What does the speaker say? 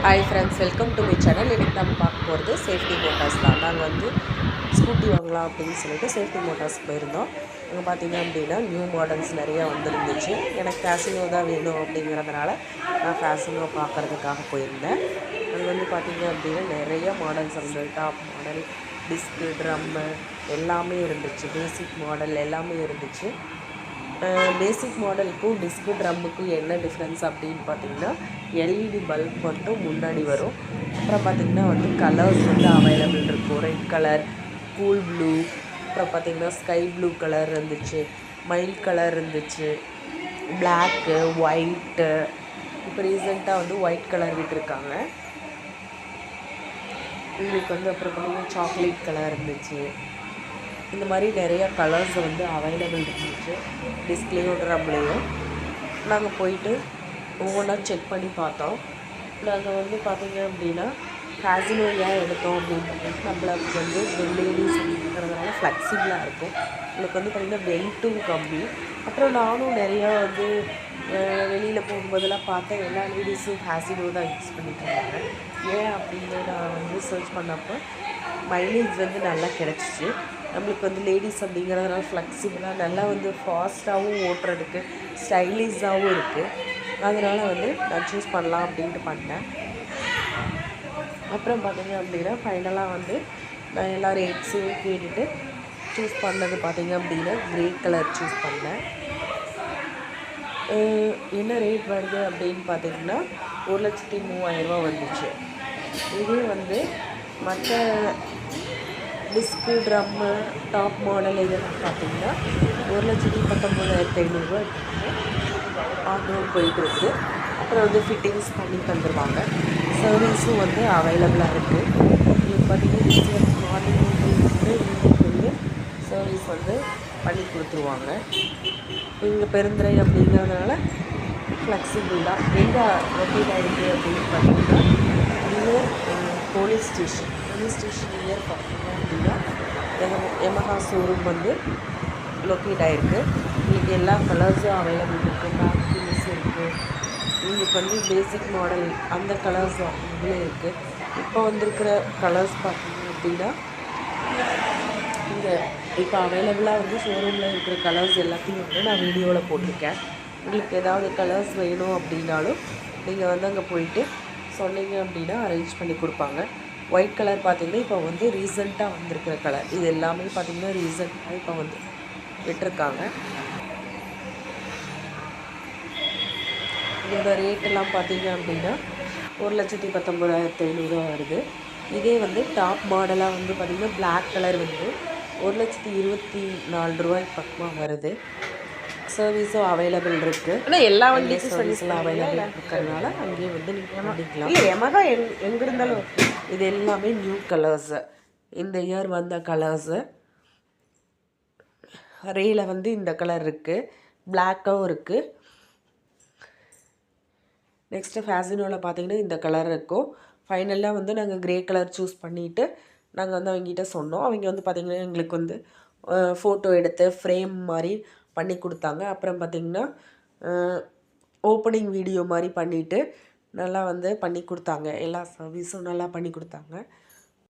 Hi friends, welcome to my channel. இன்றைக்கி நம்ம பார்க்க போகிறது சேஃப்டி மோட்டார்ஸ் தான். நாங்கள் வந்து ஸ்கூட்டி வாங்கலாம் அப்படின்னு சொல்லிட்டு சேஃப்டி மோட்டார்ஸ் போயிருந்தோம். அங்கே பார்த்தீங்க அப்படின்னா நியூ மாடல்ஸ் நிறையா வந்துருந்துச்சு. எனக்கு ஃபேஷனோ தான் வேணும் அப்படிங்கிறதுனால நான் ஃபேஷனோ பார்க்குறதுக்காக போயிருந்தேன். அங்கே வந்து பார்த்தீங்க அப்படின்னா நிறைய மாடல்ஸ் இருந்தது. டாப் மாடல், டிஸ்க்கு, ட்ரம்மு எல்லாமே இருந்துச்சு. பேசிக் மாடல் எல்லாமே இருந்துச்சு. பேசிக் மாடலுக்கும் டிஸ்க்கு ட்ரம்முக்கும் என்ன டிஃப்ரென்ஸ் அப்படின்னு பார்த்தீங்கன்னா, எல்இடி பல்ப் மட்டும் முன்னாடி வரும். அப்புறம் பார்த்திங்கன்னா வந்து கலர்ஸ் வந்து அவைலபிள் இருக்கும். ரெட் கலர், கூல் ப்ளூ, அப்புறம் பார்த்திங்கன்னா ஸ்கை ப்ளூ கலர் இருந்துச்சு, மைல்ட் கலர் இருந்துச்சு, பிளாக்கு, ஒயிட்டு. இப்போ ரீசெண்டாக வந்து ஒயிட் கலர் விட்டுருக்காங்க. உங்களுக்கு வந்து அப்புறம் பார்த்திங்கன்னா சாக்லேட் கலர் இருந்துச்சு. இந்த மாதிரி நிறையா கலர்ஸ் வந்து அவைலபிள் இருந்துச்சு. டிஸ்ப்ளேயும் ட்ரம்லேயும் நாங்கள் போயிட்டு ஒவ்வொன்றா செக் பண்ணி பார்த்தோம். நாங்கள் வந்து பார்த்திங்க அப்படின்னா ஃபேஷனோ ஏன் எடுத்தோம் அப்படின்னு பார்த்தீங்கன்னா, நம்மளுக்கு வந்து லேடிஸ் அப்படிங்கிறதுனால ஃப்ளெக்சிபிளாக இருக்கும். உங்களுக்கு வந்து பார்த்திங்கன்னா வெயிட்டும் கம்மி. அப்புறம் நானும் நிறையா வந்து வெளியில் போகும்போதெல்லாம் பார்த்தேன், எல்லா லேடிஸும் ஃபேஷனோ தான் யூஸ் பண்ணிட்டு இருந்தாங்க. ஏன் அப்படின்னு நான் வந்து சர்ச் பண்ணப்போ மைலேஜ் வந்து நல்லா கிடச்சிச்சு. நம்மளுக்கு வந்து லேடிஸ் அப்படிங்கிறதுனால ஃப்ளெக்சிபிளாக நல்லா வந்து ஃபாஸ்ட்டாகவும் ஓட்டுறதுக்கு ஸ்டைலிஷாகவும் இருக்குது. அதனால் வந்து நான் சூஸ் பண்ணலாம் அப்படின்ட்டு பண்ணேன். அப்புறம் பார்த்திங்க அப்படின்னா ஃபைனலாக வந்து நான் எல்லா ரேட்ஸையும் கேட்டுட்டு சூஸ் பண்ணது பார்த்திங்க அப்படின்னா க்ரே கலர் சூஸ் பண்ணேன். என்ன ரேட் வருது அப்படின்னு பார்த்திங்கன்னா 1,03,000 வந்துச்சு. இதே வந்து மற்ற டிஸ்க்கு, ட்ரம்மு, டாப் மாடல் இதெல்லாம் பார்த்திங்கன்னா 1,19,500 ஆன் போயிட்டுருக்கு. அப்புறம் வந்து ஃபிட்டிங்ஸ் பண்ணி தந்துடுவாங்க. சர்வீஸும் வந்து அவைலபிளாக இருக்குது. உங்களுக்கு பார்த்திங்கன்னா மார்னிங் வந்து ஈவினிங் வந்து சர்வீஸ் வந்து பண்ணி கொடுத்துருவாங்க. இங்கே பெருந்துறை அப்படிங்கிறதுனால ஃப்ளெக்சிபிள் தான். எங்கே லொக்கேட் ஆகிருக்கு அப்படின்னு பார்த்தீங்கன்னா நியர் போலீஸ் ஸ்டேஷன் நியர் பார்த்தீங்க அப்படின்னா யமஹா ஷோரூம் வந்து லொக்கேட் ஆகிருக்கு. உங்களுக்கு எல்லா கலர்ஸும் அவைலபிள் இருக்குது. பேக் பீஸ் இருக்குது. உங்களுக்கு வந்து பேசிக் மாடல் அந்த கலர்ஸ் அவைலபிளே இருக்குது. இப்போ வந்திருக்கிற கலர்ஸ் பார்த்தீங்க அப்படின்னா இங்கே இப்போ அவைலபிளாக வந்து ஷோரூமில் இருக்கிற கலர்ஸ் எல்லாத்தையும் வந்து நான் வீடியோவில் போட்டிருக்கேன். உங்களுக்கு ஏதாவது கலர்ஸ் வேணும் அப்படின்னாலும் நீங்கள் வந்து அங்கே போயிட்டு சொன்னீங்க அப்படின்னா அரேஞ்ச் பண்ணி கொடுப்பாங்க. ஒயிட் கலர் பார்த்திங்கன்னா இப்போ வந்து ரீசெண்டாக வந்திருக்கிற கலர். இது எல்லாமே பார்த்திங்கன்னா ரீசெண்டாக இப்போ வந்து விட்டுருக்காங்க. இதோட ரேட்டெல்லாம் பார்த்திங்க அப்படின்னா 1,19,500 வருது. இதே வந்து டாப் மாடலாக வந்து பார்த்திங்கன்னா பிளாக் கலர் வந்து 1,24,000 பக்கமாக வருது. சர்வீஸும் அவைலபிள் இருக்குது. ஆனால் எல்லா வண்டிக்கும் சர்வீஸ்லாம் அவைலபிள் இருக்கிறதுனால அங்கேயே வந்து நீங்கள் பண்ணிக்கலாம். இல்லை யமஹா எங்கே இருந்தாலும் இது எல்லாமே நியூ கலர்ஸு. இந்த இயர் வந்த கலர்ஸு. ரேல வந்து இந்த கலர் இருக்குது, பிளாக்கும் இருக்குது. நெக்ஸ்ட்டு ஃபேஷனோவில் பார்த்தீங்கன்னா இந்த கலர் இருக்கும். ஃபைனலாக வந்து நாங்கள் க்ரே கலர் சூஸ் பண்ணிவிட்டு நாங்கள் வந்து அவங்ககிட்ட சொன்னோம். அவங்க வந்து பார்த்திங்கன்னா எங்களுக்கு வந்து ஃபோட்டோ எடுத்து ஃப்ரேம் மாதிரி பண்ணி கொடுத்தாங்க. அப்புறம் பார்த்திங்கன்னா ஓப்பனிங் வீடியோ மாதிரி பண்ணிவிட்டு நல்லா வந்து பண்ணி கொடுத்தாங்க. எல்லா சர்வீஸும் நல்லா பண்ணி கொடுத்தாங்க.